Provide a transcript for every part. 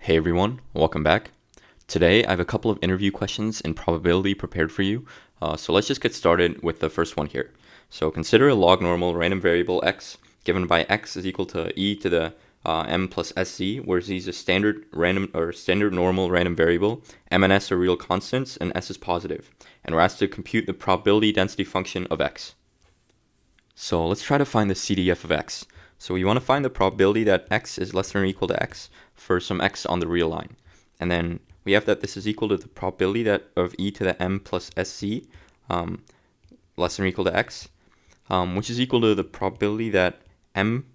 Hey everyone, welcome back. Today I have a couple of interview questions in probability prepared for you. So let's just get started with the first one here. So consider a log normal random variable x given by x is equal to e to the m plus sc, where z is a standard random or standard normal random variable, m and s are real constants, and s is positive. And we're asked to compute the probability density function of x. So let's try to find the CDF of x. So we want to find the probability that x is less than or equal to x for some x on the real line. And then we have that this is equal to the probability that of e to the m plus sc less than or equal to x, which is equal to the probability that m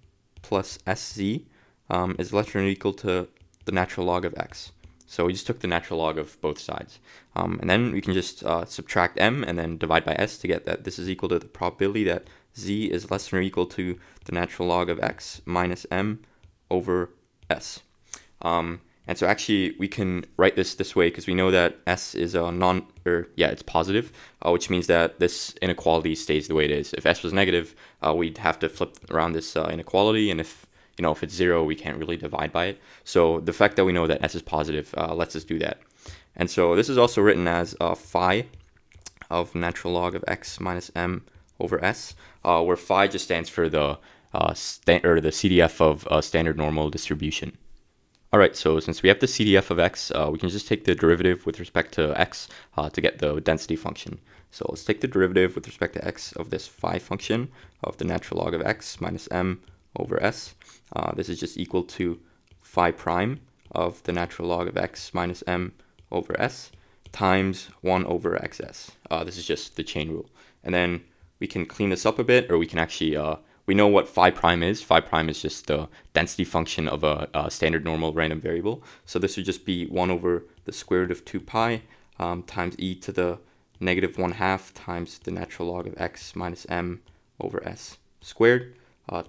plus sc is less than or equal to the natural log of x. So we just took the natural log of both sides. And then we can just subtract m and then divide by s to get that this is equal to the probability that z is less than or equal to the natural log of x minus m over s. And so actually we can write this way because we know that s is a it's positive, which means that this inequality stays the way it is. If s was negative, we'd have to flip around this inequality, and if it's 0, we can't really divide by it. So the fact that we know that s is positive lets us do that. And so this is also written as phi of natural log of x minus m over s, where phi just stands for the the CDF of standard normal distribution. All right, so since we have the CDF of x, we can just take the derivative with respect to x to get the density function. So let's take the derivative with respect to x of this phi function of the natural log of x minus m over s. This is just equal to phi prime of the natural log of x minus m over s times 1 over xs. This is just the chain rule. And then we can clean this up a bit, or we can actually, we know what phi prime is. Phi prime is just the density function of a standard normal random variable. So this would just be 1 over the square root of 2 pi times e to the negative 1/2 times the natural log of x minus m over s squared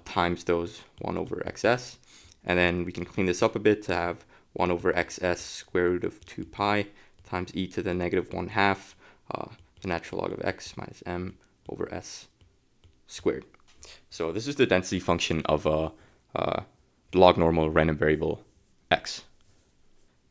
times those 1 over xs. And then we can clean this up a bit to have 1 over xs square root of 2 pi times e to the negative 1/2 the natural log of x minus m over s squared. So this is the density function of a log normal random variable x.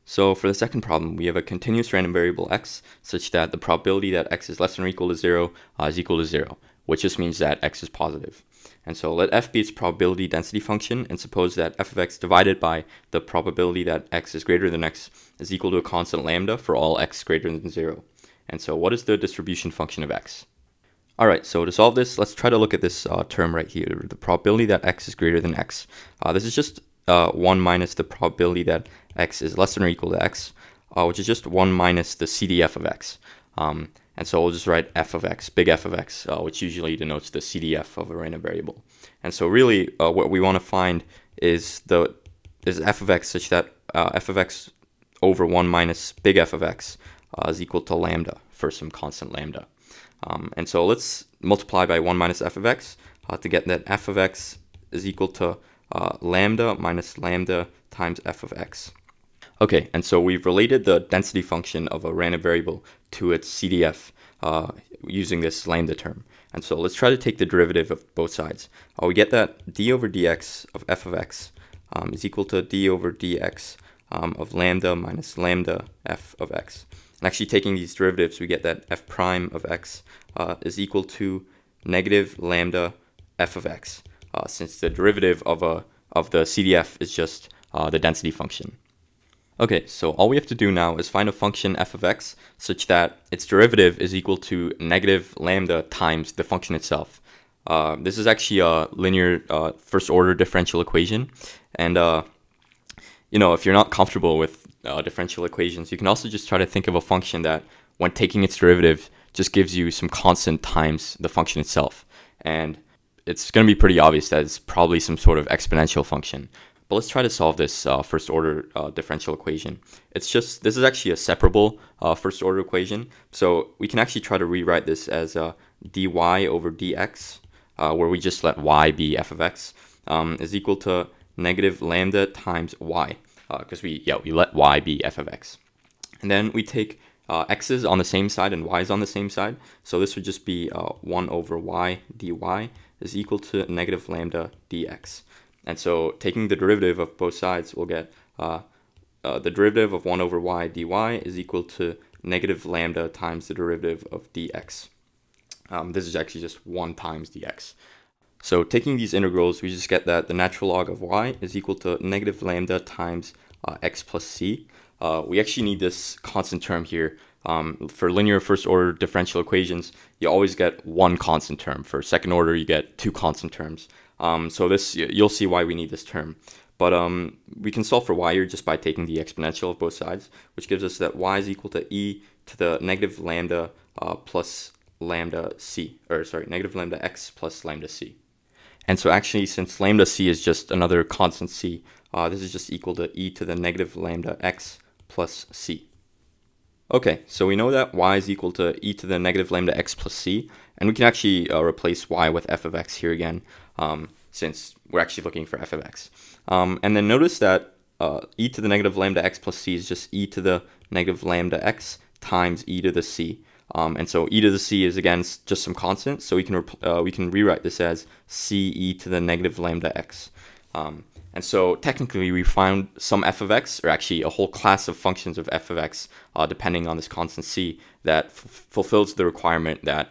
So for the second problem, we have a continuous random variable x such that the probability that x is less than or equal to 0 is equal to 0, which just means that x is positive. And so let f be its probability density function, and suppose that f of x divided by the probability that x is greater than x is equal to a constant lambda for all x greater than 0. And so what is the distribution function of x? All right, so to solve this, let's try to look at this term right here, the probability that x is greater than x. This is just 1 minus the probability that x is less than or equal to x, which is just 1 minus the CDF of x. And so we'll just write f of x, big F of x, which usually denotes the CDF of a random variable. And so really what we want to find is f of x such that f of x over 1 minus big F of x is equal to lambda for some constant lambda. And so let's multiply by 1 minus f of x to get that f of x is equal to lambda minus lambda times f of x. Okay, and so we've related the density function of a random variable to its CDF using this lambda term. And so let's try to take the derivative of both sides. We get that d over dx of f of x is equal to d over dx of lambda minus lambda f of x. And actually taking these derivatives, we get that f prime of x is equal to negative lambda f of x, since the derivative of the CDF is just the density function. Okay, so all we have to do now is find a function f of x such that its derivative is equal to negative lambda times the function itself. This is actually a linear first order differential equation, and if you're not comfortable with differential equations, you can also just try to think of a function that, when taking its derivative, just gives you some constant times the function itself. And it's going to be pretty obvious that it's probably some sort of exponential function. But let's try to solve this first order differential equation. This is actually a separable first order equation. So we can actually try to rewrite this as dy over dx, where we just let y be f of x, is equal to negative lambda times y, because we let y be f of x. And then we take x's on the same side and y's on the same side. So this would just be 1 over y dy is equal to negative lambda dx. And so taking the derivative of both sides, we'll get the derivative of 1 over y dy is equal to negative lambda times the derivative of dx. This is actually just 1 times dx. So taking these integrals, we just get that the natural log of y is equal to negative lambda times x plus c. We actually need this constant term here. For linear first order differential equations, you always get one constant term. For second order, you get two constant terms. So this, you'll see why we need this term. But we can solve for y here just by taking the exponential of both sides, which gives us that y is equal to e to the negative lambda plus lambda c, or sorry, negative lambda x plus lambda c. And so actually, since lambda c is just another constant c, this is just equal to e to the negative lambda x plus c. Okay, so we know that y is equal to e to the negative lambda x plus c, and we can actually replace y with f of x here again, since we're actually looking for f of x. And then notice that e to the negative lambda x plus c is just e to the negative lambda x times e to the c. And so e to the c is again just some constant, so we can rewrite this as c e to the negative lambda x. And so technically we found some f of x, or actually a whole class of functions of f of x, depending on this constant c, that fulfills the requirement that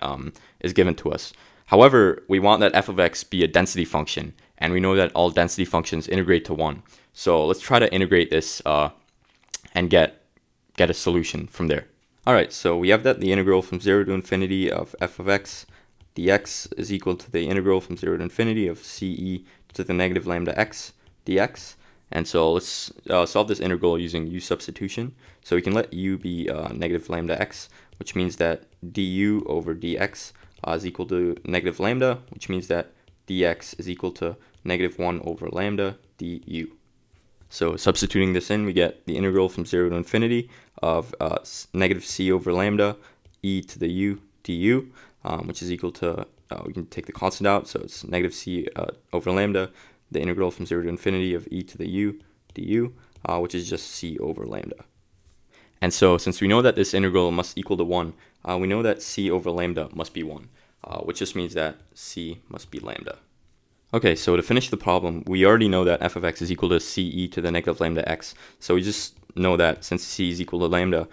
is given to us. However, we want that f of x be a density function, and we know that all density functions integrate to 1. So let's try to integrate this and get a solution from there. Alright, so we have that the integral from 0 to infinity of f of x dx is equal to the integral from 0 to infinity of ce to the negative lambda x dx. And so let's solve this integral using u substitution. So we can let u be negative lambda x, which means that du over dx is equal to negative lambda, which means that dx is equal to negative 1 over lambda du. So substituting this in, we get the integral from 0 to infinity of negative c over lambda e to the u du, which is equal to, we can take the constant out, so it's negative c over lambda, the integral from 0 to infinity of e to the u du, which is just c over lambda. And so since we know that this integral must equal to 1, we know that c over lambda must be 1, which just means that c must be lambda. Okay, so to finish the problem, we already know that f of x is equal to c e to the negative lambda x. So we just know that since c is equal to lambda,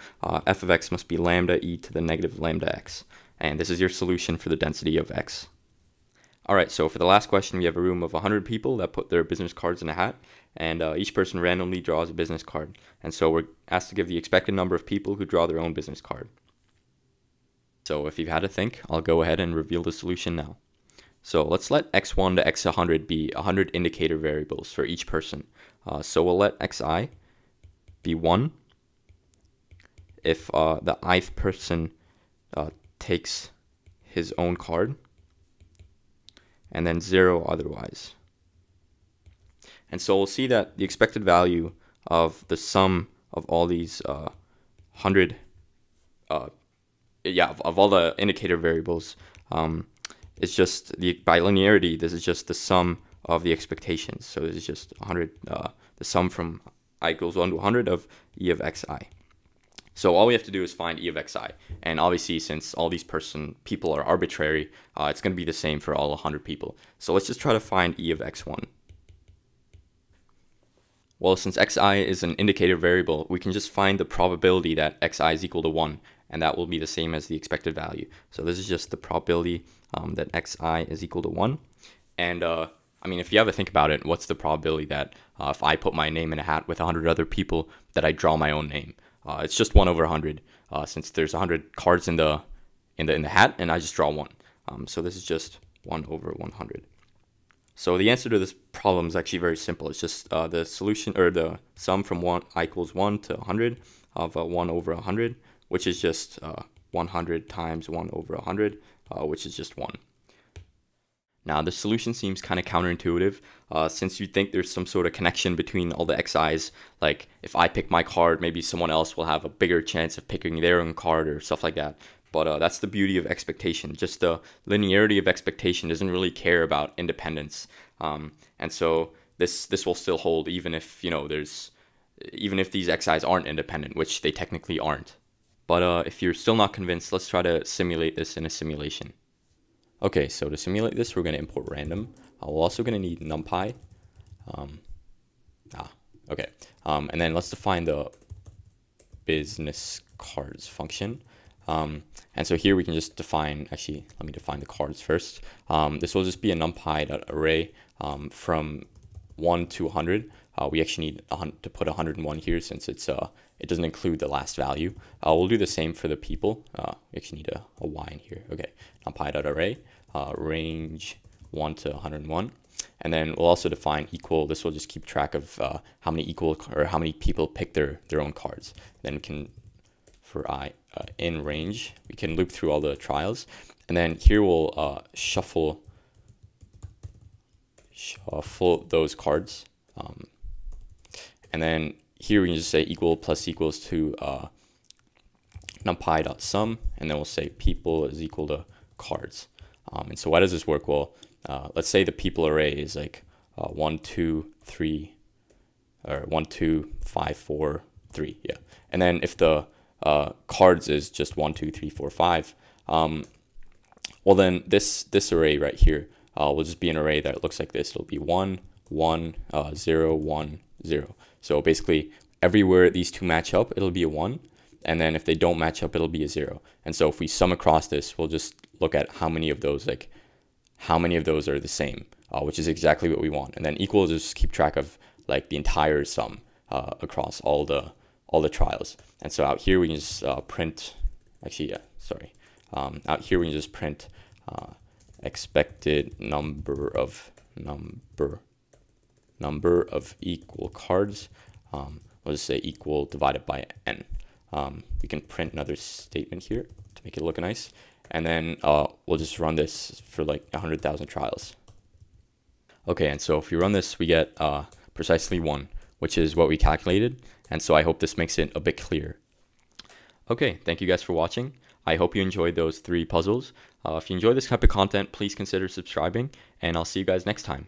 f of x must be lambda e to the negative lambda x. And this is your solution for the density of x. Alright, so for the last question, we have a room of 100 people that put their business cards in a hat, and each person randomly draws a business card. And so we're asked to give the expected number of people who draw their own business card. So if you've had to think, I'll go ahead and reveal the solution now. So let's let x1 to x100 be 100 indicator variables for each person. So we'll let xi be 1 if the ith person takes his own card, and then 0 otherwise. And so we'll see that the expected value of the sum of all these 100, of all the indicator variables, it's just by linearity, this is just the sum of the expectations. So this is just 100, the sum from I equals 1 to 100 of e of xi. So all we have to do is find e of xi. And obviously, since all these people are arbitrary, it's going to be the same for all 100 people. So let's just try to find e of x1. Well, since xi is an indicator variable, we can just find the probability that xi is equal to 1, and that will be the same as the expected value. So this is just the probability that xi is equal to 1. And I mean, if you ever think about it, what's the probability that if I put my name in a hat with 100 other people, that I draw my own name? It's just 1 over 100, since there's 100 cards in the hat, and I just draw 1. So this is just 1 over 100. So the answer to this problem is actually very simple. It's just the solution, or the sum from I equals 1 to 100 of 1 over 100, which is just 100 times 1 over 100, which is just 1. Now, the solution seems kind of counterintuitive, since you'd think there's some sort of connection between all the xi's, like if I pick my card, maybe someone else will have a bigger chance of picking their own card or stuff like that. But that's the beauty of expectation. Just the linearity of expectation doesn't really care about independence. And so this will still hold even if, even if these xi's aren't independent, which they technically aren't. But if you're still not convinced, let's try to simulate this in a simulation. Okay, so to simulate this, we're going to import random. We're also going to need numpy. Okay, and then let's define the business cards function. And so here we can just define, actually, let me define the cards first. This will just be a numpy.array from 1 to 100. We actually need to put 101 here since it doesn't include the last value. We'll do the same for the people. We actually need a y in here. Okay, numpy.array, range 1 to 101. And then we'll also define equal. This will just keep track of how many people pick their own cards. Then we can, for I in range, we can loop through all the trials, and then here we'll shuffle those cards, and then here we can just say equal plus equals to numpy.sum, and then we'll say people is equal to cards. And so why does this work? Well, let's say the people array is like 1, 2, 3, or 1, 2, 5, 4, 3, yeah. And then if the cards is just 1, 2, 3, 4, 5, well then this array right here will just be an array that looks like this. It'll be 1, 1, 0, 1, 0. So basically everywhere these two match up, it'll be a 1, and then if they don't match up, it'll be a 0. And so if we sum across this, we'll just look at how many of those are the same, which is exactly what we want. And then equal, just keep track of like the entire sum across all the trials. And so out here we can just print, actually, yeah, sorry. Out here we can just print expected number of equal cards. We'll just say equal divided by n. We can print another statement here to make it look nice. And then we'll just run this for like 100,000 trials. Okay, and so if we run this, we get precisely 1, which is what we calculated. And so I hope this makes it a bit clearer. Okay, thank you guys for watching. I hope you enjoyed those 3 puzzles. If you enjoy this type of content, please consider subscribing, and I'll see you guys next time.